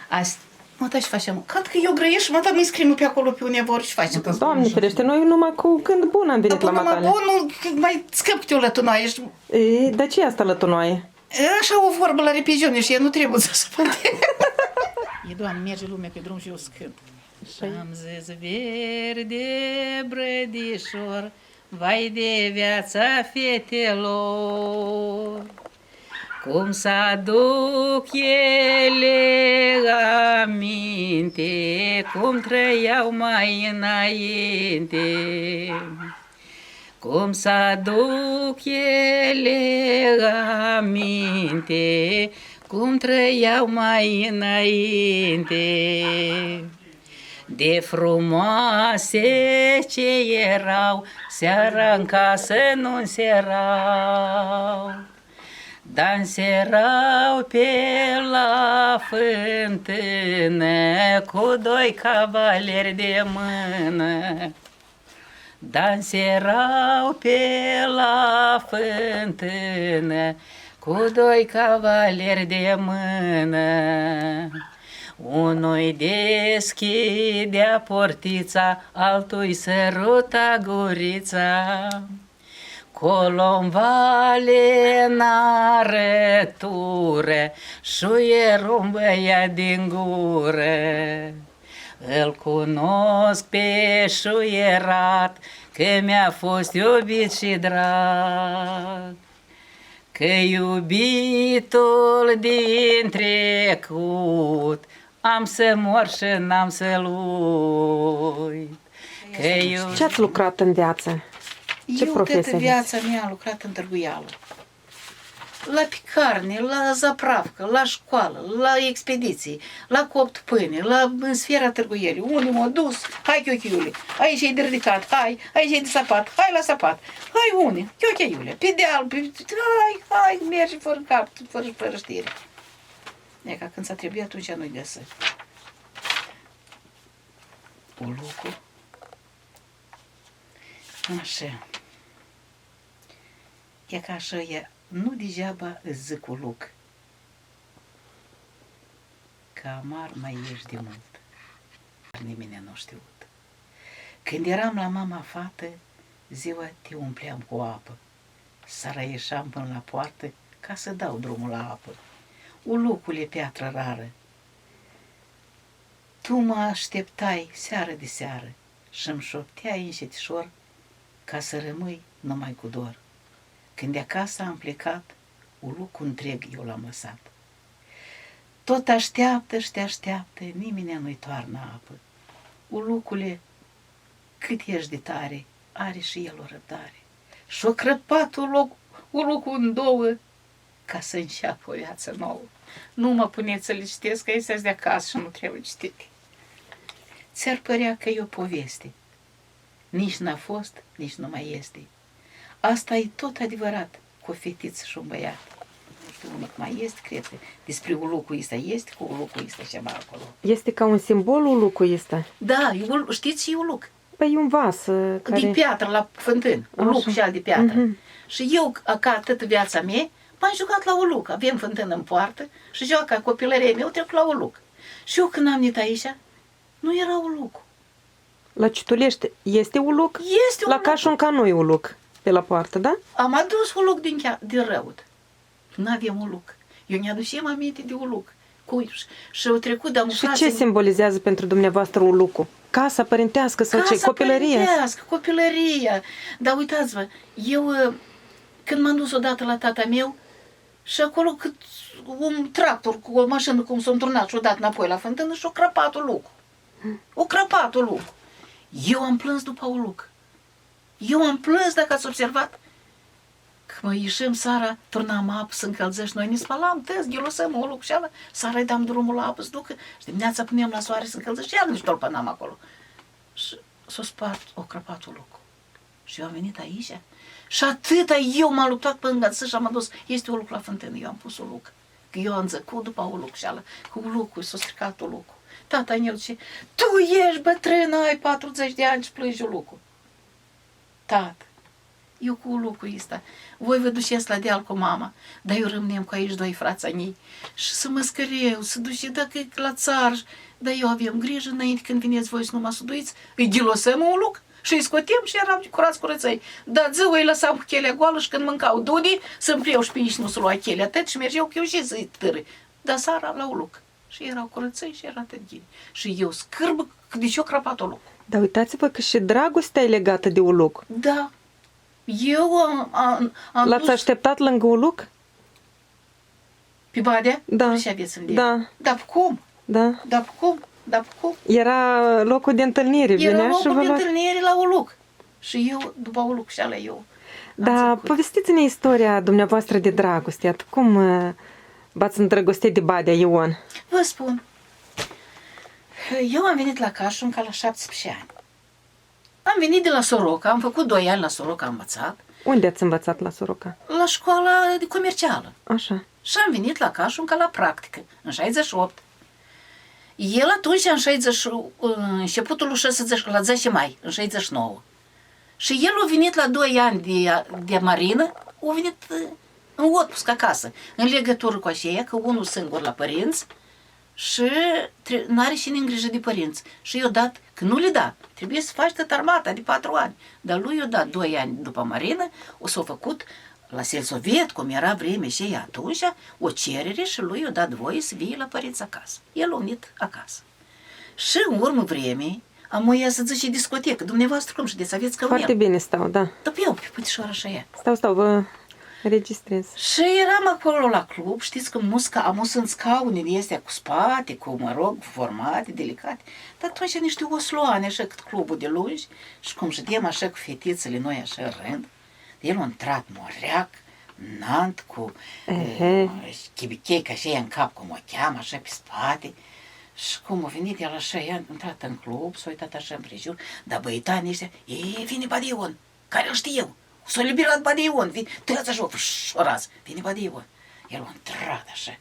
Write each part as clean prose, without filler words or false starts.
Azi, mă, da, și facem. Cred că eu grăiesc și mă, da, mi scrimă pe acolo pe uneva și facem. Doamne ferește, noi numai cu gând bun am venit la matale. Bun, mai scăp câte o lătunoaie. Dar ce e asta lătunoaie? Așa o vorbă la repiziune și ea nu trebuie să spune. E, Doamne, merge lumea pe drum și eu scânt. Și-am zis verde brădișor, vai de viața fetelor, cum să aduc ele aminte, cum trăiau mai înainte. Cum să aduc ele aminte, cum trăiau mai înainte. De frumoase ce erau, seara în casă nu înserau, dar înserau pe la fântână cu doi cavaleri de mână. Danserau pe la fântână cu doi cavaleri de mână. Unui deschidea portița, altui săruta gurița. Colo în vale n-arătură, șuier un băiat din gură. Îl cunosc pe șuierat, că mi-a fost iubit și drag. Că iubitul din trecut am să mor și n-am să-l uit. Ce ați lucrat în viață? Ce profesie toată viața mea am lucrat în târguială. La picarne, la zapravcă, la școală, la expediții, la copt pâine, în sfera târguierii. Unii m-au dus, hai chiochiule, aici e de ridicat, aici e de sapat, hai la sapat, hai unii, chiochiule, pe deal, hai, mergi fără cap, fără știre. E ca când s-a trebuit, atunci nu-i găsă. O lucru. Așa. E ca așa e. Nu degeaba îți zic cu Luc că amar mai ești de mult. Dar nimeni nu știut. Când eram la mama fată, ziua te umpleam cu apă. Seara ieșeam până la poartă ca să dau drumul la apă. Ulucule, piatră rară, tu mă așteptai seară de seară și-mi șopteai înșetișor ca să rămâi numai cu dor. Când de acasă am plecat, ulucul întreg eu l-am lăsat. Tot așteaptă și te așteaptă, nimeni nu-i toarnă apă. Ulucule, cât ești de tare, are și el o răbdare. Și-o crăpat ulucul în două ca să înceapă o viață nouă. Nu mă puneți să le citesc, că este de acasă și nu trebuie citite. Ți-ar părea că e o poveste. Nici n-a fost, nici nu mai este. Asta e tot adevărat, cu o fetiță și un băiat. Nu știu unde mai este, cred că despre ulucul ăsta este, cu ulucul ăsta ceva acolo. Este ca un simbol ulucul ăsta? Da, știți, e uluc. Păi e un vas care... Din piatră la fântân, uluc și al de piatră. Și eu, ca atât viața mea, m-am jucat la uluc. Avem fântână în poartă și joaca copilăriei meu trec la uluc. Și eu când am venit aici, nu era uluc. La Citulești este uluc? Este la uluc. Cașunca nu e uluc pe la poartă, da? Am adus uluc din Răud. N-avem uluc. Eu ne-aducem aminte de uluc. Și au trecut de Și ce simbolizează pentru dumneavoastră ulucul? Casa părintească sau ce? Copilăria? Casa părintească, copilăria. Dar uitați-vă, eu când m-am dus odată la tata meu și acolo cât un tractor cu o mașină cum s-a înturnat și o dat înapoi la fântână și o crăpat ulucul. O crăpat ulucul. Eu am plâns după uluc. Eu am plâns, dacă ați observat, că mă ieșim seara, turnam apă să încălzești, noi ne spălam, tăzi, ghelosăm o lucru și ala, seara îi dam drumul la apă să ducă și dimineața puneam la soare să încălzești și iar nici tolpănam acolo. Și s-a spart, o crăpat o lucru. Și eu am venit aici și atâta eu m-am luptat până îngăță și am adus, este o lucru la fântână, eu am pus o lucru. Că eu am zăcut după o lucru și ala, cu o lucru, s-a stricat o lucru. Tata el zice, tu ești bătrână, ai 40 de ani și plângi o lucru. Tată, eu cu lucrul ăsta. Voi vă duceți la deal cu mama, dar eu rămânem cu aici doi frați ani și să mă scăreu, să duce dacă e la țară, dar eu aveam grijă înainte când vineți voi să nu mă suduiți, îi ghilosăm un lucru și îi scotem și eram curați curățăi. Dar ziua îi lăsam cu chelea goală și când mâncau dudi, să-mi pliau și pe ei și nu se lua chelea atât și mergeau că eu și zi târâ. Dar seara la uluc. Și erau curățăi și era atât ghini. Și eu scârbă că de ce-o crăpat o lucru. Dar uitați-vă că și dragostea e legată de uluc. Da. Eu am L-ați dus așteptat lângă uluc? pe Badea? Da. Și aveți în Da, Dar cum? da. Dar cum? Dar cum? Era locul de întâlnire. Era Venea și locul vă de lua. întâlnire la Uluc. Și eu, după Uluc și ala eu. Da, povestiți-ne istoria dumneavoastră de dragoste. Cum v-ați îndrăgostit de Badea Ion? Vă spun, eu am venit la Cașun ca la 17 ani. Am venit de la Soroca, am făcut 2 ani la Soroca, am învățat, Unde ați învățat la Soroca? la școala de comercială. Așa. Și am venit la Cașun ca la practică, în 68. El atunci, în 60, începutul lui 60, la 10 mai, în 69. Și el a venit la 2 ani de marină, a venit în otpusc acasă, în legătură cu aceea, că unul singur la părinți și n-are cine îngrijă de părinți. Și i-a dat, că nu le da, trebuie să faci tot armata de 4 ani. Dar lui i-a dat 2 ani după marină, o s-a făcut la Selsoviet, cum era vreme și ea atunci, o cerere și lui i-a dat voie să vie la părinți acasă. El a venit acasă. Și în urmă vremii, am o ea să zice discotecă. Dumneavoastră cum știți, aveți căunel? Foarte bine stau, da. Da, pe eu, pe puțișoara așa e. Stau, vă registrez. Și eram acolo la club, știți că am sunt scaunele astea cu spate, cu, mă rog, formate, delicate, dar atunci niște osloane, așa cât clubul de lungi, și cum știam așa cu fetițele noi așa în rând, el a intrat moreac, înalt, cu chibichei, ca așa în cap, cum o cheamă, așa pe spate, și cum a venit el așa, i-a intrat în club, s-a uitat așa împrejur, dar băitanii ăștia, vine Badeion, care îl știu eu. S-a eliberat Badeion, tăiați așa, o rază, vine Badeion. El a intrat așa,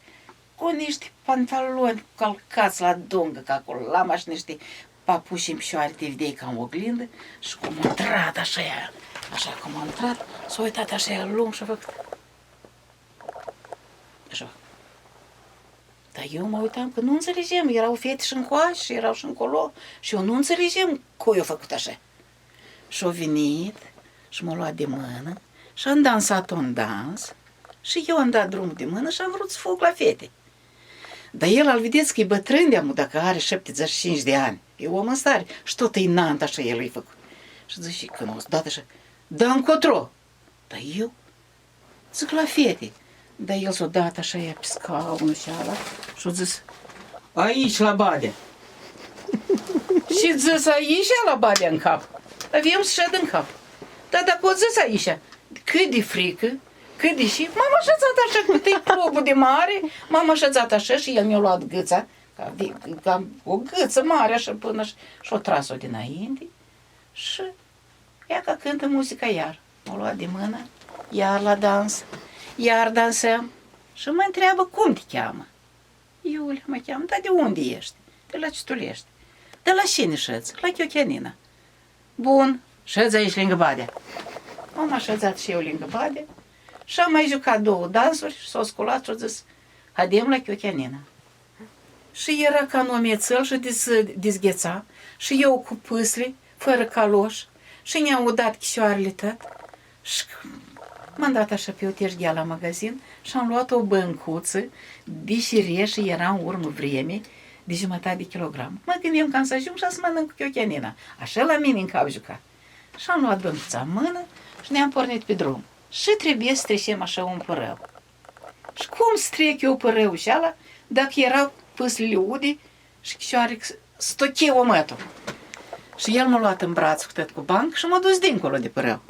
cu niște pantaloni calcați la dungă, ca acolo, lama și niște papuși în picioare, te vedeai ca în oglindă, și cum a intrat așa, așa cum a intrat, s-a uitat așa lung și a făcut. Așa. Dar eu mă uitam că nu înțelegem, erau fete și încoace și erau și încolo și eu nu înțelegem cum i-a făcut așa. Și-a venit și m-a luat de mână și am dansat un dans și eu am dat drumul de mână și am vrut să fug la fete. Dar el, al vedeți că e bătrân de-amu, dacă are 75 de ani, e om în stare și tot e înalt așa el i-a făcut. Și zice, când o dat așa, da încotro. Dar eu zic la fete. Dar el s-a dat așa ea pe scaunul și ala și a zis, aici la Badea. Și zis aici la Badea în cap. Avem să șed în cap. Dar dacă o zis aici, cât de frică, cât de și, m-am așezat așa, cât e clubul de mare, m-am așezat așa și el mi-a luat gâța, ca o gâță mare așa până și-o tras-o dinainte și ea ca cântă muzica iar. M-a luat de mână, iar la dans, iar dansăm și mă întreabă cum te cheamă. Iulia mă cheamă, dar de unde ești? De la Citulești. De la cine șeți? La Chiochianina. Bun, șeți aici lângă Badea. M-am așezat și eu lângă Badea și am mai jucat 2 dansuri și s-au sculat și au zis, haidem la Chiochianina. Și era ca în omețel și dezgheța și eu cu pâsle, fără caloș și ne-am udat chișoarele tot și m-am dat așa pe o terghea la magazin și am luat o băncuță de șirie și era în urmă vreme de 1/2 de kilogram. Mă gândeam că am să ajung și să mănânc cu Chiochianina. Așa la mine în cap jucat. Și am luat băncuța în mână și ne-am pornit pe drum. Și trebuie să trecem așa un părău. Și cum să trec eu părăul și ala, dacă erau pâslele ude și chișoare stocheu omătul. Și el m-a luat în braț cu tot cu banc și m-a dus dincolo de părău.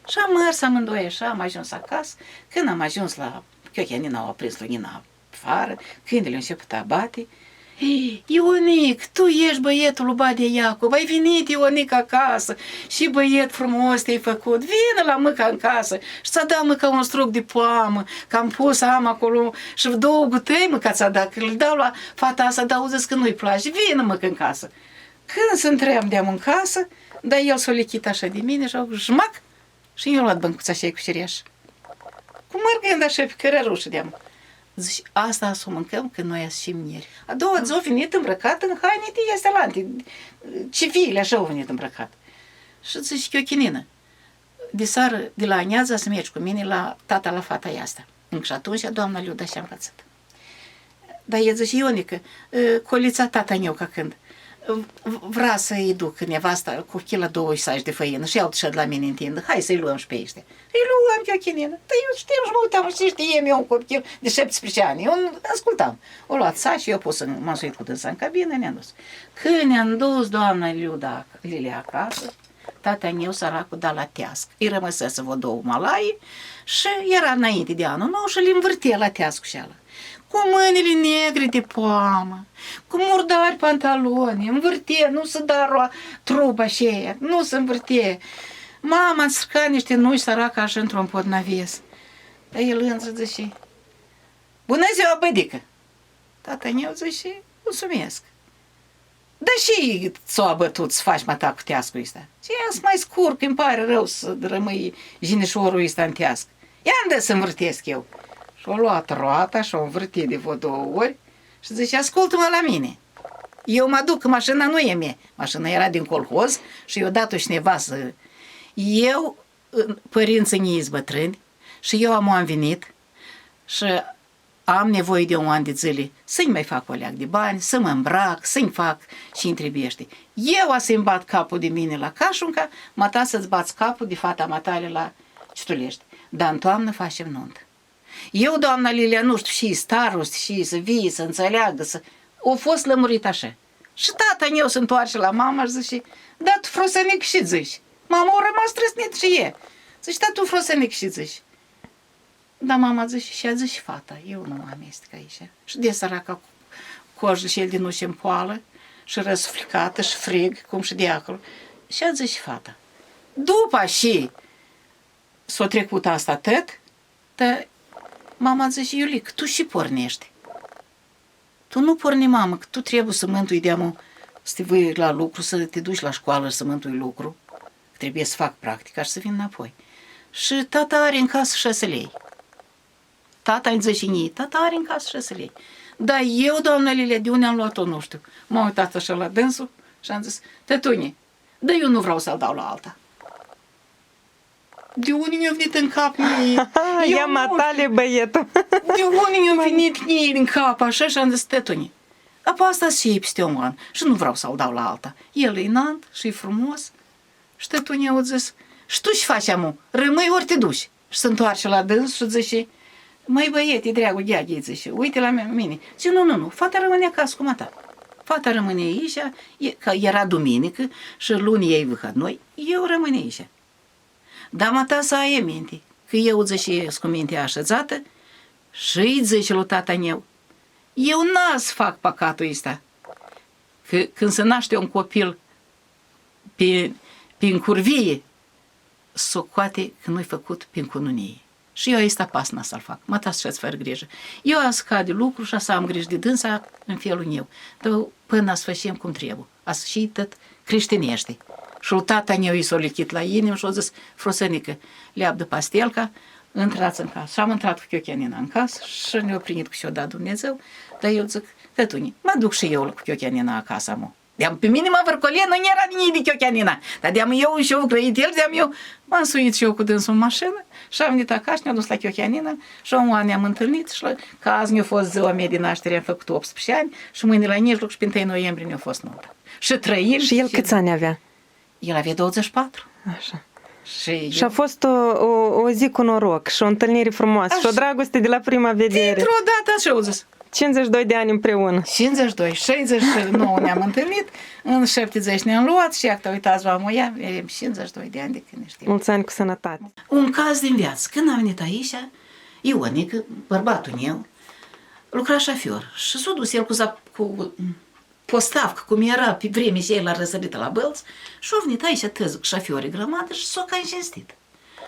Și am mers amândoi așa, am ajuns acasă. Când am ajuns la Chiochianina, au aprins lumina afară, câinele a început a bate. Ionic, tu ești băietul lui Badea Iacob, ai venit, Ionic, acasă și băiet frumos te-ai făcut, vină la mâca în casă și ți-a dat mâca un struc de poamă, că am pus am acolo și 2 gutei mâca ți-a dat, că îl dau la fata asta, dar auziți că nu-i place, vină mâca în casă. Când se întream de-am în casă, dar el s-a lichit așa de mine și au jmac Și eu luat băncuța și cu cireș. Cum mărgând așa pe cărărușă de-am. Zice, asta să o mâncăm când noi ascim minieri. A doua zi a venit îmbrăcat în haine de estelante, civile, așa au venit îmbrăcat. Și zice, Chiochinină, de seară, de la aniaza să mergi cu mine la tata la fata asta. Încă și atunci doamna Liuda și-a învățat. Dar el zice, Ionică, colița tata meu ca când vrea să-i duc nevasta cu kila 20 de făină și iau de la mine în tindă, hai să-i luăm și pe ăștia. Îi luam Chiochinină. Dar eu știam și mă uitam și știam eu un copil de 17 ani. Eu ascultam. O luat sa și eu m-am suit cu dânsa în cabină, ne-am dus. Când ne-am dus doamna Lilia acasă, tata meu săracul da la tească. Îi rămăsese vă două malaie și era înainte de anul nou și îl învârtea la tească și ala. Cu mâinile negre de poamă, cu murdari pantaloni, învârtie, nu se da trupa și nu se învârtie. Mama însărca niște noi săracă așa într-un pod navies. Dar el întră zice, bună ziua, bădică! Tata meu zice, mulțumesc. Dar și ți-o bătut să faci mata cu teascul ăsta? Și ia să mai scurc, îmi pare rău să rămâi jinișorul ăsta în tească. Ia-mi dă să învârtesc eu. Și-o luat roata și-o învârtit de vreo 2 ori și zice, ascultă-mă la mine. Eu mă duc, mașina nu e mea. Mașina era din colhoz și eu dat-o cineva să... Eu, părinții mei bătrâni, și eu am venit și am nevoie de un an de zile să-mi mai fac o leac de bani, să mă îmbrac, să-mi fac și îmi trebuiește. Eu să-mi bat capul de mine la Cașunca, mata să-ți bați capul de fata matale la Citulești. Dar în toamnă facem nuntă. Eu, doamna Lilia, nu știu, și starost, și să vii, să înțeleagă, să... O fost lămurit așa. Și tata meu se întoarce la mama și zice, da, tu frosănic și zici. Mama a rămas trăsnit și e. Zice, da, tu frosănic și zici. Da, mama zice, și a zis și fata, eu nu mă amestec aici. Și de săraca cu cojul și el din uși în poală, și răsflicată, și frig, cum și de acolo. Și a zis și fata. După și s-a trecut asta tot, dar mama zice, Iulic, tu și pornești. Tu nu porni, mamă, că tu trebuie să mântui de-amul, să te vâi la lucru, să te duci la școală, să mântui lucru. Trebuie să fac practica și să vin înapoi. Și tata are în casă 6 lei. Tata îmi zice, tata are în casă 6 lei. Dar eu, doamna Lilia, de unde am luat-o, nu știu. M-am uitat așa la dânsul și am zis, tătune, dar eu nu vreau să-l dau la alta. De unde mi-a venit în cap mie? Ia matale, băietul. De unde mi-a venit mie în cap așa și am zis, tătune, apoi asta și peste un an și nu vreau să-l dau la alta. El e înalt și e frumos. Și tătune au zis, și tu ce faci, amu? Rămâi ori te duci. Și se întoarce la dâns și zice, măi băiete, dragul gheaghe, zice, uite la mine. Zice, nu, fata rămâne acasă cu mata. Fata rămâne aici, că era duminică și luni ei văhăd noi, eu rămâne aici. Dar mata să ai minte, că eu, zice, cu mintea așezată și îi zice lui tata meu, eu n-as fac păcatul ăsta. Că când se naște un copil prin curvie, socoate că nu-i făcut prin cununie. Și eu ăsta pas n-a să-l fac. Mă tas și-ați fără grijă. Eu a scade lucru și să am grijă de dânsa în felul meu. Dar până să facem cum trebuie. Asta și tot creștinește. Și tata meu i s-a lichit la inimă și a zis, frosănică, leapdă pastelca, intrați în casă. Și am intrat cu Chiochianina în casă și ne-a primit cu și-o dat Dumnezeu. Dar eu zic, tătune, mă duc și eu cu Chiochianina acasă, amu. De-am pe mine mă vârcolie, nu era nimic de Chiochianina. Dar de-am eu și eu grăit el, de-am eu m-am suit și eu cu dânsul în mașină și am venit acasă, ne-am dus la Chiochianina și un an ne-am întâlnit și că azi ne-a fost ziua mea de naștere, am făcut 18 ani și mâine la mijloc și pe 1 noiembrie ne-a fost nuntă. Și trăim. Și el câți ani avea? El avea 24. Așa. Și a fost o zi cu noroc și o întâlnire frumoasă și o dragoste de la prima vedere. Dintr-o dată așa au zis. 52 de ani împreună. 52, 69 ne-am întâlnit, în 70 ne-am luat și iată, uitați, v-am ea, 52 de ani de când ne știm. Mulți ani cu sănătate. Un caz din viață. Când am venit aici, Ionic, bărbatul meu, lucra șofer și s-a dus el cu postavcă, cum era pe vreme și el a răsărit la Bălți și a venit aici tăză cu șoferii grămadă și s-a cam cinstit.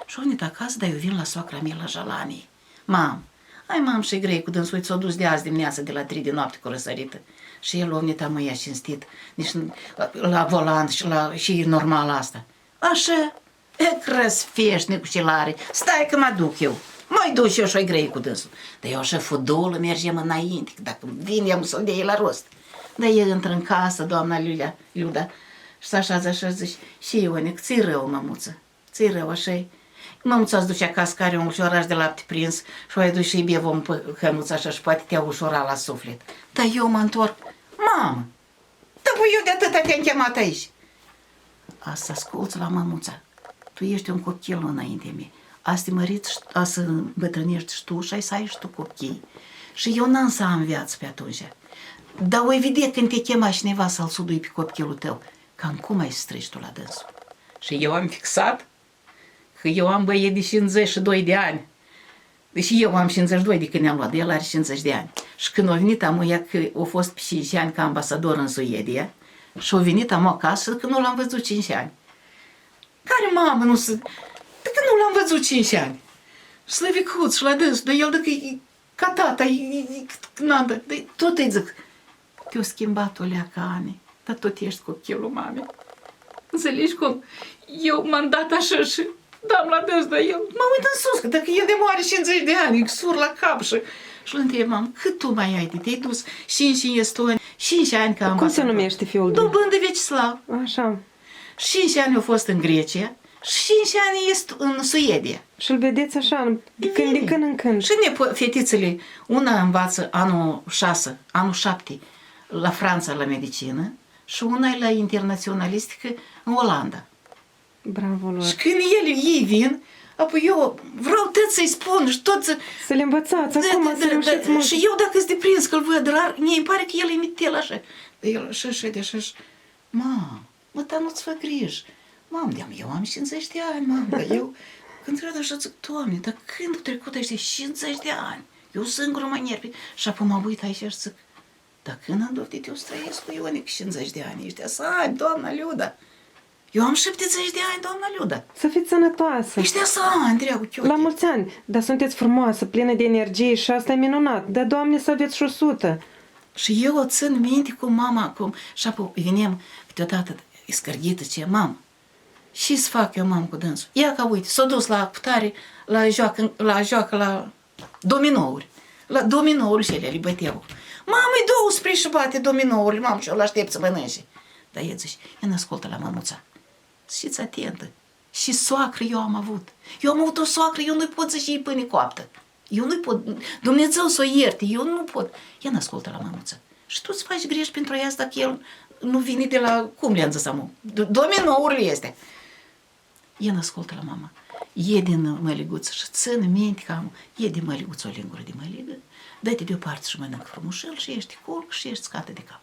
Și a venit acasă, dar eu vin la soacra mea la Jalanii. Mam și grei cu dânsul, s-a dus de azi dimineața de la 3 de noapte cu răsărită. Și el a venit amăia cinstit, nici la volan și e normal asta. Așa, Răsfeșnicu și lare, stai că mă duc eu. Mai duc eu și-o grei cu dânsul. Dar eu așa fudulă mergem înainte, dacă vin eu să-l dea la rost. Dar el intră în casă, doamna Luda, și se așează așa zice, și Ionic, ți-i rău, mămuță, ți-i rău, așa-i. Mămuța îți duce acasă, care un ușoraș de lapte prins și o duci și-i bie vom pe hănuță așa și poate te-a ușura la suflet. Dar eu mă întorc, mamă, dar păi eu de atâta te-am chemat aici. Asta asculți la mămuța, tu ești un copil înainte mea. Azi te măriți, azi să îmbătrânești și tu și ai să ai și tu copii. Și eu n-am să am viață pe atunci. Dar o vedea când te chema cineva să-l sudui pe copilul tău, cam cum ai să strigi tu la dânsul. Și eu am fixat că eu am băie de 52 de ani. Deși eu am 52 de când ne-am luat, el are 50 de ani. Și când a venit amuia că a fost pe 5 ani ca ambasador în Suedia, și a venit amu acasă că nu l-am văzut 5 ani. Care mamă nu se... Dacă nu l-am văzut 5 ani. Slăvicuț și la dânsul, dar el dacă e ca tata, tot îi zic, te-o schimbat o leacă ani, dar tot ești copilul mamei. Înțelegi cum? Eu m-am dat așa și dam la dâns, dar eu mă uit în sus, că dacă el de moare 50 de ani, îi sur la cap și îl întreb, mamă, cât tu mai ai de te-ai dus 5 în Estonia, 5 ani ca ambasador. Cum se numește fiul tău? Dobândă Vecislav. Așa. 5 ani au fost în Grecia, 5 ani în Suedia. Și îl vedeți așa, de când în când. Și fetițele, una învață anul 6, anul 7 la Franța la medicină și una e la internaționalistică în Olanda. Bravo lor. Și când ei vin, apoi eu vreau tot să-i spun și tot să... Să le învățați, acum să reușiți mult. Și eu dacă sunt deprins că-l văd rar, mie îmi pare că el imite el așa. Dar el așa, mamă, dar nu-ți fă griji. Mamă, eu am 50 de ani, mamă, dar eu... Când trebuie așa zic, Doamne, dar când au trecut ăștia 50 de ani? Eu singur mă nervi. Și apoi mă uit aici și zic, dar când am doftit eu să trăiesc cu Ionic 50 de ani? Ești așa, doamna Luda. Eu am 70 de ani, doamna Luda. Să fiți sănătoasă. Ești așa, întreagă chiote. La mulți ani, dar sunteți frumoasă, plină de energie și asta e minunat. Dar, Doamne, să aveți și 100. Și eu o țin minte cu mama acum. Și apoi venim câteodată scărghită ce, mamă, și să fac eu, mamă, cu dânsul? Ia ca uite, s-a dus la putare, joacă la dominouri. La dominouri și ele le băteau. Mamă-i 12 și bate dominouri, mamă, și eu l-aștept să mănânce. Dar el zice, el ascultă la mămuța. Fiți atentă. Și soacră eu am avut. Eu am avut o soacră, eu nu-i pot să-și iei pâine coaptă. Eu nu-i pot, Dumnezeu să o ierte, eu nu pot. El ascultă la mămuța. Și tu îți faci greși pentru ea dacă el nu vine de la, cum le-am zis amu, dominourile este. El ascultă la mama. E din măliguță și ține minte că e de măliguță o lingură de măligă, dă-te deoparte și mănâncă frumușel și ești culc și ești scată de cap.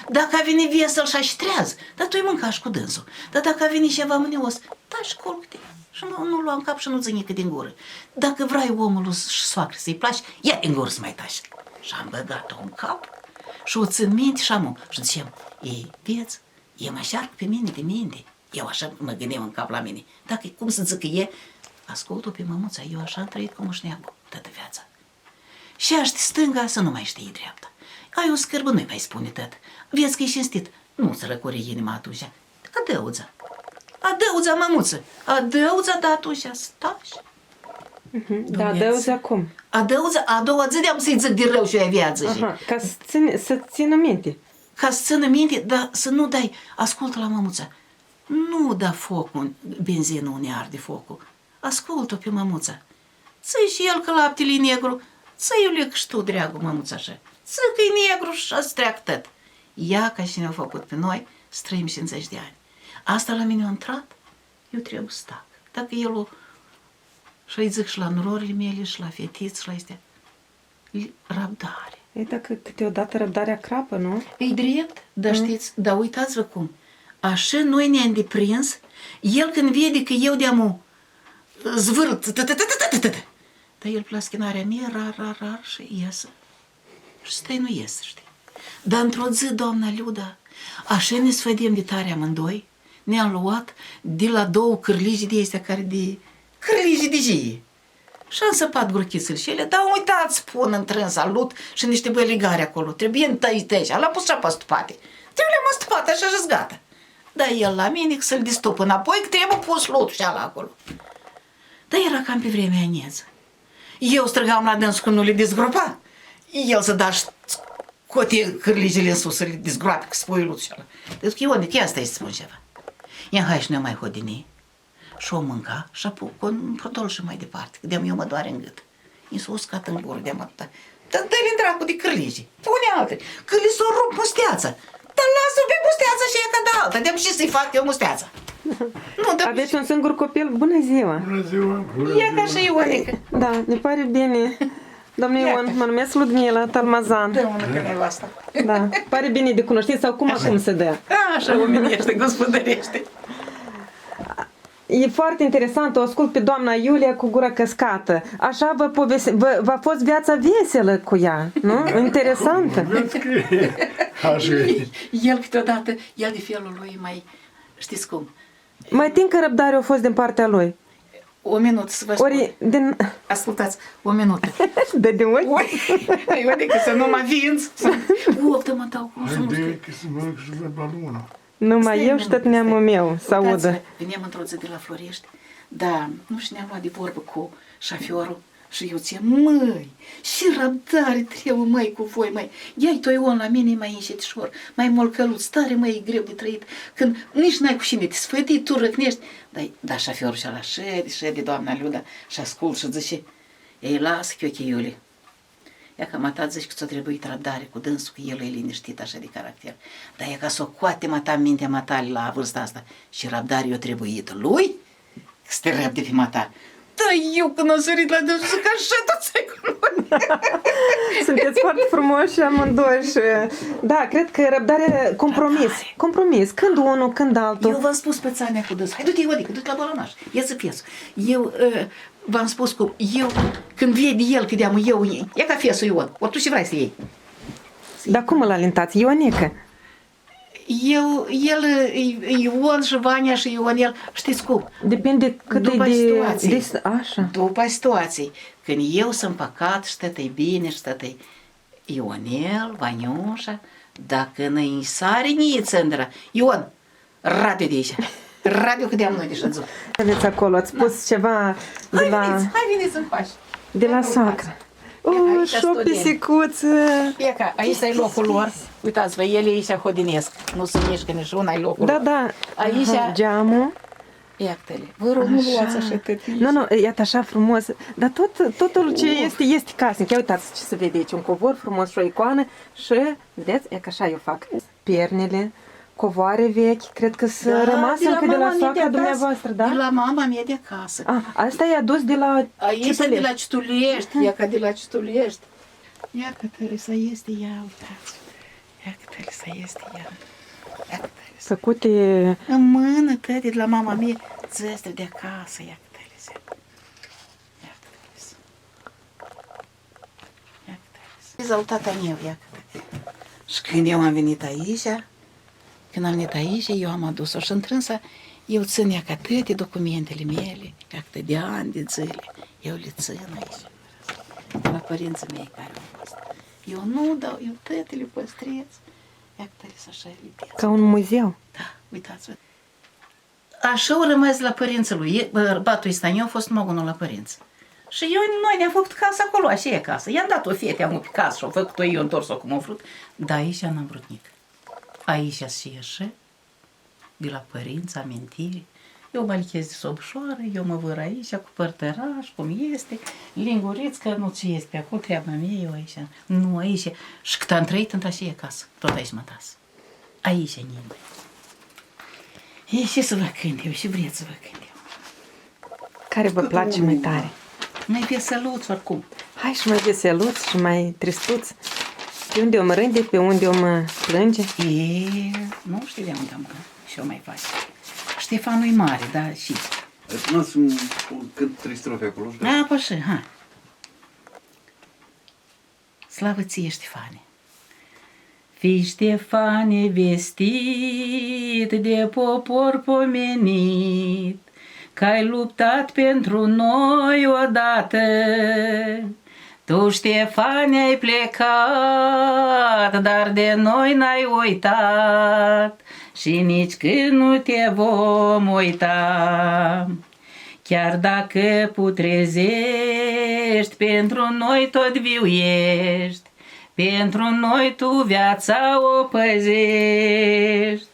Dacă a venit vesel și aștrează, dar tu îi mâncași cu dânsul. Dar dacă a venit ceva mânios, da și culc-te. Și nu lua în cap și nu țânică din gură. Dacă vrei omul și soacră să-i place, ia din gură să mai tași. Și am băgat-o în cap și o țin minte și amu. Și zicem, ei, vieți, e mai șarcă pe mine de minte. Eu așa mă gândeam în cap la mine. Dacă cum să zic că e, ascult-o pe mămuța, eu așa am trăit cu moșneagul toată viața. Și aști stânga să nu mai știi dreapta. Ai o scârbă, nu-i mai spune tot. Vezi că e cinstit. Nu se răcore inima atunci. Adăuța. Adăuța, mămuță. Adăuța, da atunci stași. Da, adăuți acum. Adăuța, a doua zi de-am să-i zic de rău și o viață. Aha, ca să țină minte. Ca să țină minte, dar să nu dai, ascultă la mămuța. Nu da focul, benzinul unde arde focul. Ascultă pe mămuța. Ți-i și el că laptele e negru. Ți-i eu și tu, dragul, mămuța așa. Ți că e negru și să treacă tot. Ea, ca și ne-a făcut pe noi, să trăim 50 de ani. Asta la mine a intrat, eu trebuie să tac. Dacă el o... Și-i zic și la nurorile mele, și la fetiți, și la astea. Răbdare. E dacă câteodată răbdarea crapă, nu? E drept, dar știți, dar uitați-vă cum. Așa noi ne-am deprins, el când vede că eu de-amu zvârl, dar el plaschinarea mea, rar, și iesă. Și stai nu iesă, știi. Dar într-o zi, doamna Luda, așa ne sfădem de tare amândoi, ne-am luat de la 2 cârligi de astea care de... cârligi de jie. Și am săpat gruchițele și ele, dar uitați, pun într-un salut și niște băligare acolo, trebuie întăi, ala pus și-a pe stupate. Trebuie mă stupate, așa și-s gata. Dar el la mine să-l distup înapoi, că trebuie pus lutul și ala acolo. Dar era cam pe vremea anează. Eu strigam la dânsul când nu le dezgropa. El să da scoate cârligile în sus, să le dezgroape, că spui lutul și ala. Deci, Ione, chiar asta să spun ceva. Ia hai și noi mai hodini. Și o mânca și apuc un protol și mai departe, că de-am eu mă doare în gât. I s-a uscat în gură de-am atâta. Dar dă-le în dracu de cârlige, pune alte, că li s-o rup musteața. Dar lasă-o pe musteața și e ca de alta, de-am și să-i fac eu musteața. Nu, dar Aveți un singur copil? Bună ziua! Bună ziua! e ca și Ionica. Da, ne pare bine. Domnule Ion, mă numesc Ludmila Talmazan. Dă unul că ne asta. Da, pare bine de cunoștință sau cum se dă. Așa omenește, gospodărește. E foarte interesant, o ascult pe doamna Iulia cu gura căscată. Așa v-a fost viața veselă cu ea, nu? Interesantă. Vedeți că așa e. El câteodată, el de felul lui mai, știți cum, Mai tincă răbdare a fost din partea lui. o minut să vă spun. Ori din... Ascultați, o minută. De din ochi? Eu adică să nu mă vinți. Optă mă dau cum să nu știu. Haide că să merg și la balonul. Numai eu și tot neamul meu să audă. Veneam într-o zi de la Florești, dar nu și ne-am luat de vorbă cu șoferul și eu ție, măi, și răbdare trebuie, măi, cu voi, măi. Ia-i tu Ion la mine, mai înșetișor, mai molcăluț, tare, măi, e greu de trăit, când nici n-ai cu cine te sfăti, tu răcnești. Dar șoferul și-ala șede, doamna Luda, și ascult și zice, ei, lasă, chiocheiule. Ea că mata zici că ți-a trebuit răbdare cu dânsul, că el e liniștit așa de caracter. Dar e ca să o coate mata mintea matale la vârsta asta și răbdare i-a trebuit lui, că să te răbde pe mata. Da, eu când am sărit la dânsul, zic așa tot ți-ai Sunteți foarte frumoși amândoi și... Da, cred că răbdare, compromis. Compromis. Când unul, când altul. Eu v-am spus pe țanea cu dânsul. Hai, du-te, Iodică, du-te la balonaș. Ia să fiesu. Eu v-am spus cum, eu, când vede el că de-am eu, e ca fiesul Ion. Ori tu ce vrei să iei? Dar cum îl alintați? Ionică? Ion și Vania și Ionel, știți cum? Depinde cât După e situații. de... Așa. După situații. Când eu sunt păcat și tătă-i bine și tătă-i Ionel, Vaniușa, dacă nu-i sare nie țândără, Ion, radio de aici. Radio că de-am noi de șățu. Aveți acolo, ați spus ceva de la... Hai veniți în pași. De la sacră. aici Și o studiem. pisicuță. Ieca, aici e locul lor. Uitați-vă, ele aici hodinesc. Nu se mișcă nici una, e locul Da, lor. da. Aici... Aha, geamul. Iată-le. Vă rog, nu luați așa tăt. Nu, iată așa frumos. Dar totul ce este casnic. Ia uitați ce se vede aici. Un covor frumos și o icoană. Și, vedeți, e că așa eu fac. Pernele, covoare vechi. Cred că să rămas încă de la soacra dumneavoastră, da? De la mama mea de acasă. Asta e adus de la Aici de la Citulești. Ia ca de la Citulești. Ia că Teresa este ea, uitați. Ia că Teresa este ea. Ia că Teresa. făcute... În mână, tăte, de la mama mea, zestre de acasă, ia că Teresa. Ia că Teresa. Ia că Teresa. Rezultata meu, ia că Teresa. Și când eu am venit aici, eu am adus-o și întrânsă, eu țin ea ca toate documentele mele, ca de ani de zile, eu le țin aici. De la părinții mei care au fost. Eu nu dau, eu toate le păstrez. Ia că să așa lipesc. Ca un muzeu. Da, uitați-vă. Așa au rămas la părinții lui. Bărbatul ăsta eu a fost numai unul la părinți. Și noi ne-am făcut casă acolo, așa e casă. I-am dat o fete, am pe casă și au făcut-o, eu întors-o cum am vrut. Dar aici n-am vrut nic. Aici și așa, de la părinți, amintiri. Eu mă lichez de sobșoară, eu mă văr aici cu părtăraș, cum este, linguriți, că nu ți este pe acolo, treaba mea, eu aici. Nu, aici. Și cât am trăit, într-așa e casă. Tot aici mă tas. Aici e nimeni. E și să vă cânt eu, și vreți să vă cânt eu. Care vă place mai tare? Mai veseluți oricum. Hai și mai veseluți și mai tristuți. Pe unde o mă rânde, pe unde o mă plânge. Nu știu de unde am și eu mai fac. Ștefanul e mare, da, și... Spuneți-mi cât 3 strofe acolo. A, păi și, ha. Slavă ție, Ștefane! Fii, Ștefane, vestit de popor pomenit, că-ai luptat pentru noi odată. Tu, Ștefane, ai plecat, dar de noi n-ai uitat. și nici când nu te vom uita. Chiar dacă putrezești, pentru noi tot viu ești, pentru noi tu viața o păzești.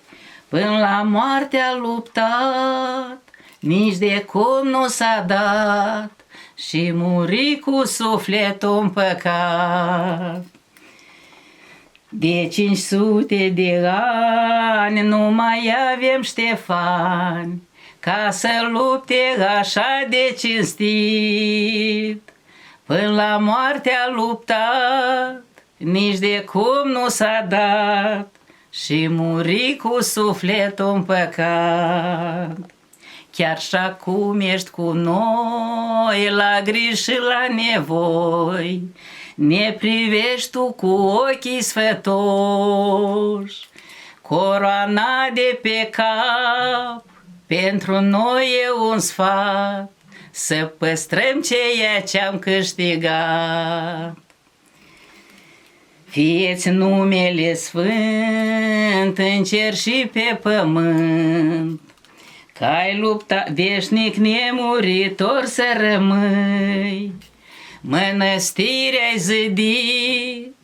Până la moarte a luptat, nici de cum nu s-a dat, și muri cu sufletul în păcat. De 500 de ani nu mai avem Ștefani, ca să lupte așa de cinstit. Până la moarte a luptat, nici de cum nu s-a dat, și muri cu sufletul în păcat. Chiar și acum ești cu noi, la griji și la nevoi, ne privești tu cu ochii sfătoși. Coroana de pe cap pentru noi e un sfat, să păstrăm ceea ce-am câștigat. Fie-ți numele sfânt în cer și pe pământ, că ai luptat veșnic nemuritor să rămâi. Mănăstiri ai zidit,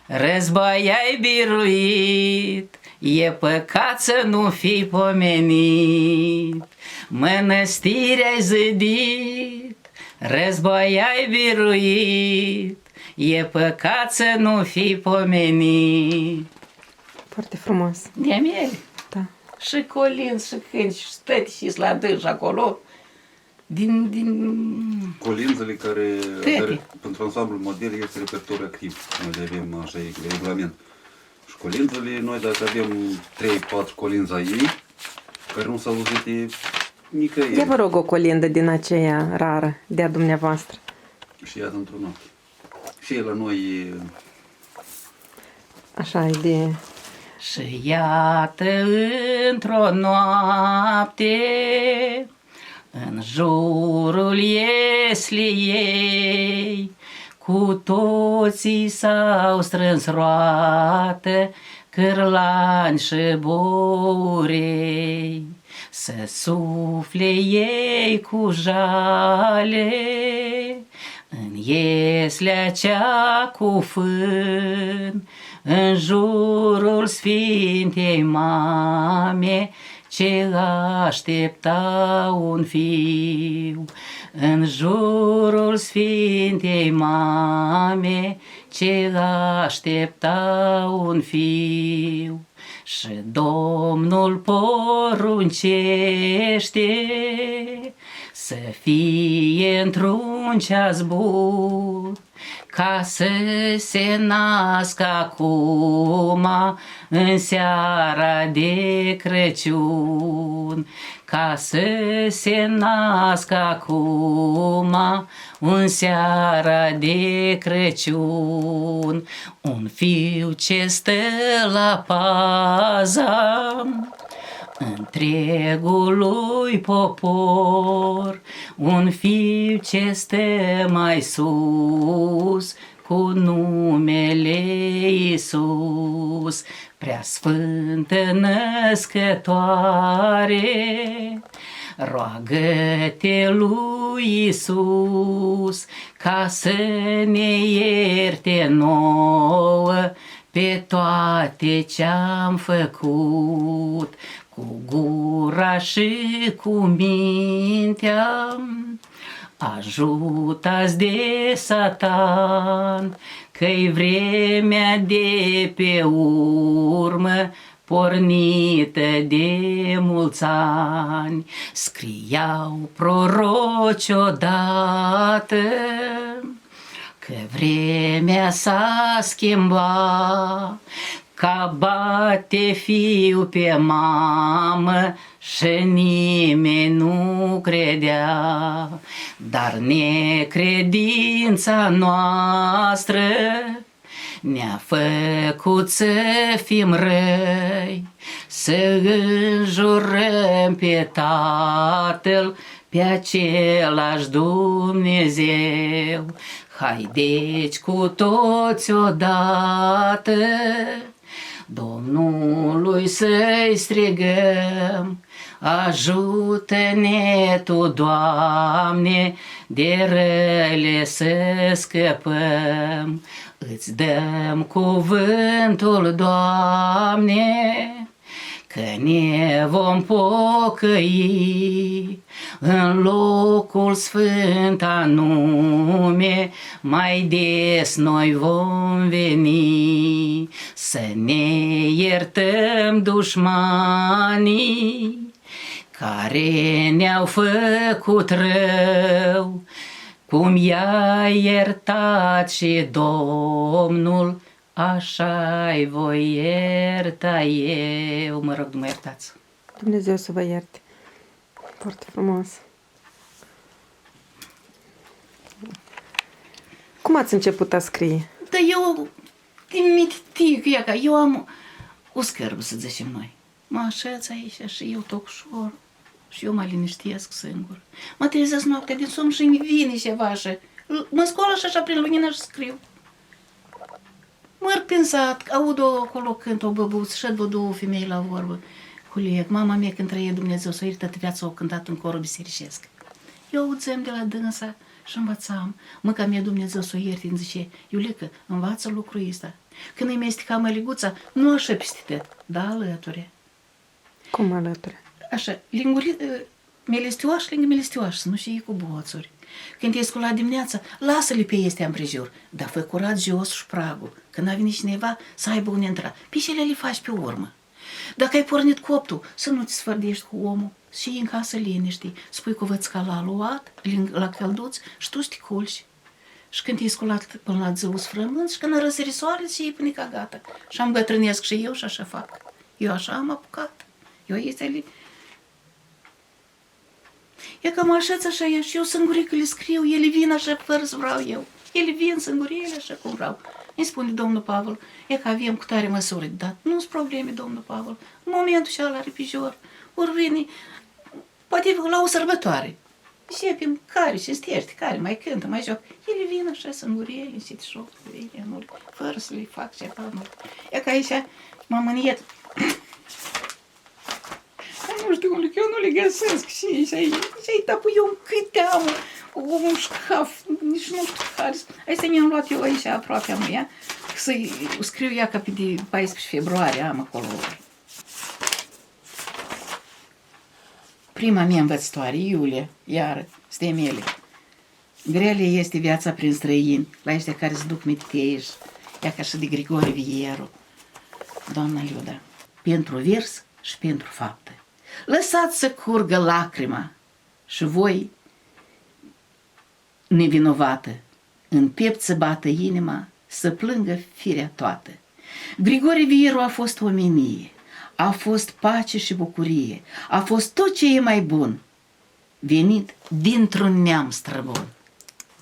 război ai biruit, e păcat să nu fii pomenit. Mănăstiri ai zidit, război ai biruit, e păcat să nu fii pomenit. Foarte frumos. De mieli. Da. Și colinzi, și cânti, și stăti și sladâși acolo. Din Colinzele care Tăte. pentru ansamblul model este repertoriu activ. Noi le avem așa, e regulament. Și colinzele, noi dacă avem 3-4 colinzi a ei, care nu s-au auzit nicăieri. Ia vă rog o colindă din aceea rară de-a dumneavoastră. Și iată într-o noapte. Și la noi e... Așa e de... Și iată într-o noapte, în jurul iesliei, cu toții s-au strâns roată, cârlani și bourei, să sufle ei cu jale în ieslea cea cu fân, în jurul Sfintei Mame ce aștepta un fiu. În jurul Sfintei Mame ce aștepta un fiu. Și Domnul poruncește să fie într-un ceas bun, ca să se nască acum în seara de Crăciun, ca să se nască acum în seara de Crăciun, un fiu ce stă la paza întregului popor, un fiu ce stă mai sus cu numele Iisus. Prea sfântă născătoare, roagă-te lui Iisus ca să ne ierte nouă pe toate ce-am făcut, cu gura și cu mintea. Ajută-ți de Satan, că-i vremea de pe urmă, pornită de mulți ani. Scriau proroci odată că vremea s-a schimbat, ca bate fiu pe mamă și nimeni nu credea. Dar necredința noastră ne-a făcut să fim răi, să înjurăm pe Tatăl, pe același Dumnezeu. Haideți cu toți odată, Domnului să-i strigăm, ajută-ne Tu, Doamne, de rele să scăpăm. Îți dăm cuvântul, Doamne, că ne vom pocăi în locul sfânt anume, mai des noi vom veni să ne iertăm dușmanii care ne-au făcut rău, cum i-a iertat și Domnul, așa-i voi ierta eu. Mă rog, nu mă iertați. Dumnezeu să vă ierte. Foarte frumos. Cum ați început a scrie? Dar eu, din mitic, că eu am o scârbă, să zicem noi. Mă așez aici și eu tocșor și eu mă liniștesc singur. Mă trezesc noaptea din somn și îmi vine ceva și mă scoală și așa prin lumină și scriu. Mărg prin sat, aud acolo cânt o băbuță și văd două femei la vorbă. Coleg, mama mea când trăie Dumnezeu să o ierte toată viața o cântat în corul bisericesc. Eu auzeam de la dânsa și învățam. Măca mea Dumnezeu să o ierte, îmi zice, Iulică, învață lucrul ăsta. Când îi mesteca măliguța, nu așa peste tot, da alături. Cum alături? Așa, melestioaș lângă melestioaș, să nu știi cu boțuri. Când te-ai sculat dimineața, lasă-le pe este împrejur, dar fă curat jos și pragul. Când a venit cineva, să aibă unde intra. Pișele le faci pe urmă. Dacă ai pornit coptul, să nu te sfărdești cu omul, și în casă liniștii, spui cuvățca la luat, la călduț și tu te culci. Și când te-ai sculat până la zăus frământ și când răsări soarele și ei până ca gata. Și am bătrânesc și eu și așa fac. Eu așa am apucat. Eu este e că mă așez așa și eu singurică le scriu, ele vin așa fără să vreau eu. Ele vin singuriele așa cum vreau. Îmi spune domnul Pavel, e că avem cu tare măsură de dat. Nu-s probleme, domnul Pavel. În momentul și ala repijor, ori vine, poate la o sărbătoare. Începem, care se stește, care mai cântă, mai joc. Ele vin așa singuriele, încetișor, fără să le fac ceva. E că aici m-am mâniet. Nu știu cum, eu nu le găsesc și aici, dar eu în câte am un șcaf, nici nu știu care. Astea mi-am luat eu aici aproape a mea, să-i scriu ea ca pe de 14 februarie, am acolo. Prima mea învățătoare, Iulia, iară, stemele. Grele este viața prin străini, la ăștia care se duc mititești, ea ca și de Grigore Vieru. Doamna Liuda, pentru vers și pentru fapte. Lăsați să curgă lacrima și voi, nevinovată, în piept să bată inima, să plângă firea toată. Grigore Vieru a fost omenie, a fost pace și bucurie, a fost tot ce e mai bun, venit dintr-un neam străbun.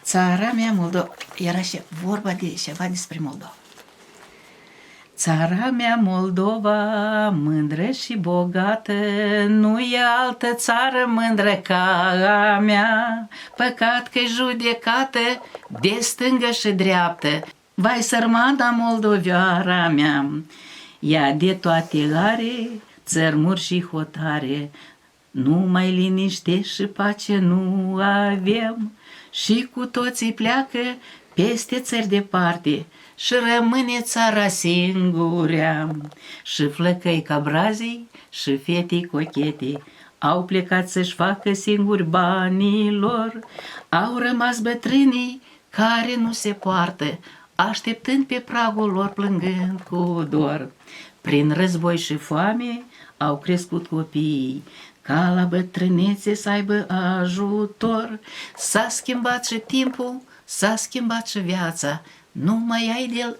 Țara mea Moldova, era și vorba de ceva despre Moldova. Țara mea Moldova, mândră și bogată, nu e altă țară mândră ca a mea. Păcat că-i judecată de stângă și dreaptă, vai sărmada moldovioara mea. Ea de toate are țărmuri și hotare, numai liniște și pace nu avem. Și cu toții pleacă peste țări departe și rămâne țara singurea. Și flăcăi ca brazii și fete cochete au plecat să-și facă singuri banii lor. Au rămas bătrânii care nu se poartă, așteptând pe pragul lor plângând cu dor. Prin război și foame au crescut copiii, ca la bătrânețe să aibă ajutor. S-a schimbat și timpul, s-a schimbat și viața, nu mai ai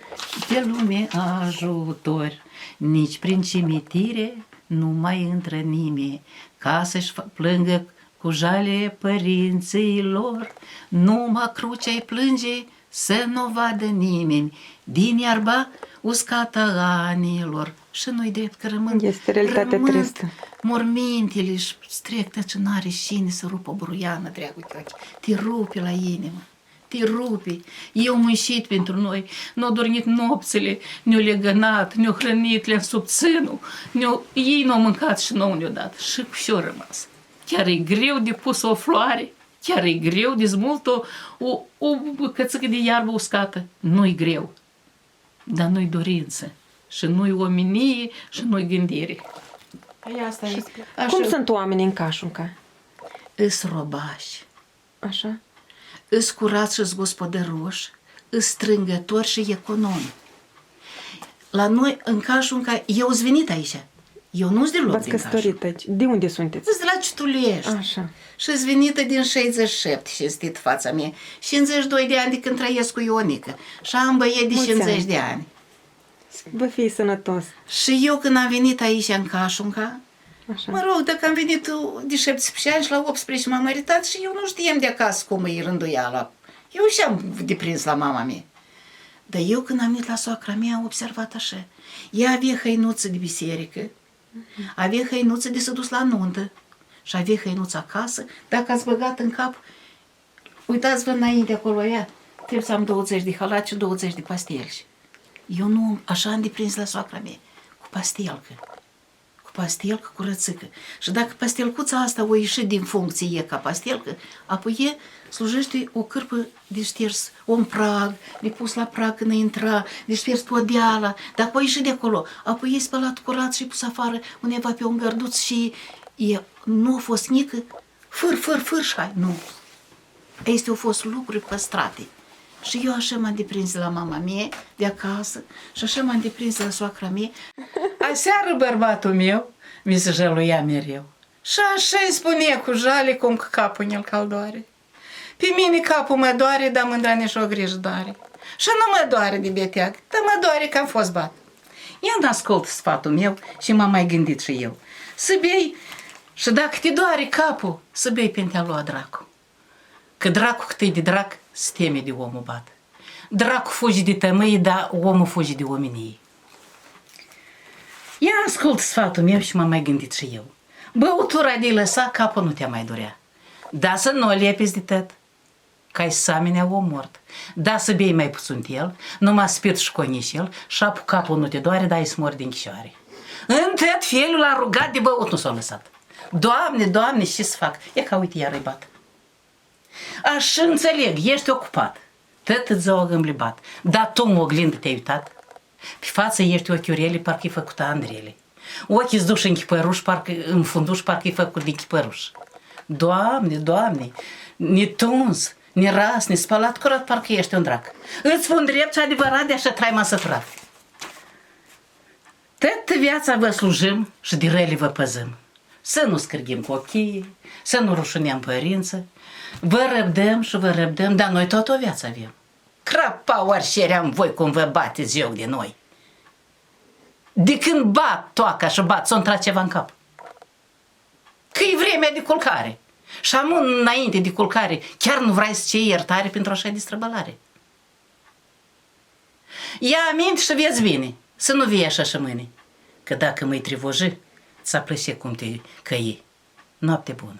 de lume ajutor. Nici prin cimitire nu mai intră nimeni, ca să-și plângă cu jale părinții lor. Numai crucea-i plânge să nu vadă nimeni, din iarba uscata anilor. Și nu-i drept că este realitate tristă. Mormintele își strec, ce n-are cine să rupă o bruiană, dragul ochi. Te rupe la inimă. te rupe. Eu muncit pentru noi, n-au dormit nopțile, ne-au legănat, ne-au hrănit, le-am subținut, ei n-au mâncat și nouă ne-au dat. Și cu și-au rămas. Chiar e greu de pus o floare, chiar e greu de smult o bucățică de iarbă uscată. Nu-i greu, dar nu-i dorință. Și nu-i omenie și nu-i gândire. Păi asta e. Cum sunt oamenii în Cașunca? Îs robași, Așa? îs curați și-s gospodăroși, îs strângători și economi. La noi, în Cașunca, eu sunt venit aici. Eu nu-s deloc V-ați din căsătorit aici. De unde sunteți? Îs de la Cituliești. Așa. Și-s venită din 67 și stit fața mea. 52 de ani de când trăiesc cu Ionica. Și am băieți de Mulți 50 ani. de ani. Vă fii sănătos. Și eu când am venit aici în Cașunca, Așa. mă rog, dacă am venit de 17 ani și la 18 m-am măritat și eu nu știam de acasă cum e rânduiala. Eu și-am deprins la mama mea. Dar eu când am venit la soacra mea am observat așa. Ea avea hăinuță de biserică, avea hăinuță de s-a dus la nuntă și avea hăinuță acasă. Dacă ați băgat în cap, uitați-vă înainte acolo ea, trebuie să am 20 de halaci și 20 de pastelci. Eu nu, așa am deprins la soacra mea, cu pastelcă. Cu pastelcă, cu rățică. Și dacă pastelcuța asta o ieșit din funcție ca pastelcă, apoi e slujește o cârpă de șters, un prag, de pus la prag când intra, de șters podeala. Dacă o ieșit de acolo, apoi e spălat curat și pus afară undeva pe un gărduț și nu a fost nică, fâr, și hai, nu. Este au fost lucruri păstrate. Și eu așa m-am deprins la mama mea de acasă și așa m-am deprins la soacra mea. Aseară bărbatul meu mi se jăluia mereu. Și așa îi spunea cu jale cum că capul ne-l caldoare. Pe mine capul mă doare, dar mândra nici o grijă doare. Și nu mă doare de beteag, dar mă doare că am fost bat. I-am ascult sfatul meu și m-am mai gândit și eu. Să bei, și dacă te doare capul, să bei pentea lui dracu. Că dracu cât e de drac, se teme de omul bat. Dracu fugi de tămâie, dar omul fugi de omenie. Ia ascult sfatul meu și m-am mai gândit și eu. Băutura de lăsa, capul nu te mai durea. Da să nu o lepezi de tot, că-i seamenea om mort. Da să bei mai puțin el, numai spit și conișel, și apu capul nu te doare, dar îi smori din chișoare. În tot felul a rugat de băut, nu s-a lăsat. Doamne, Doamne, ce să fac? E ca uite, iar îi bat. Așa înțeleg, ești ocupat. Tot îți zău gâmblibat. Dar tu în oglindă te-ai uitat. Pe față ești ochiurele, parcă-i făcută Andrele. Ochii-ți duși în chipăruș, parcă, în funduș, parcă-i făcut din chipăruș. Doamne, Doamne, netuns, neras, nespălat curat, parcă ești un drac. Îți spun drept și adevărat, de așa trai m-a săturat. Tot viața vă slujim și de rele vă păzim. Să nu scârghim cochii, să nu rușuneam părință. Vă răbdăm și vă răbdăm, dar noi tot o viață avem. Crapa oarșeream voi cum vă bateți joc de noi. De când bat toaca și bat, s-o intrat ceva în cap. Că e vremea de culcare. Și am înainte de culcare, chiar nu vrei să cei iertare pentru așa de străbălare. Ia aminte și vezi bine, să nu vii așa și mâine. Că dacă mă-i trivoji, ți-a plășe cum te căi. Noapte bună.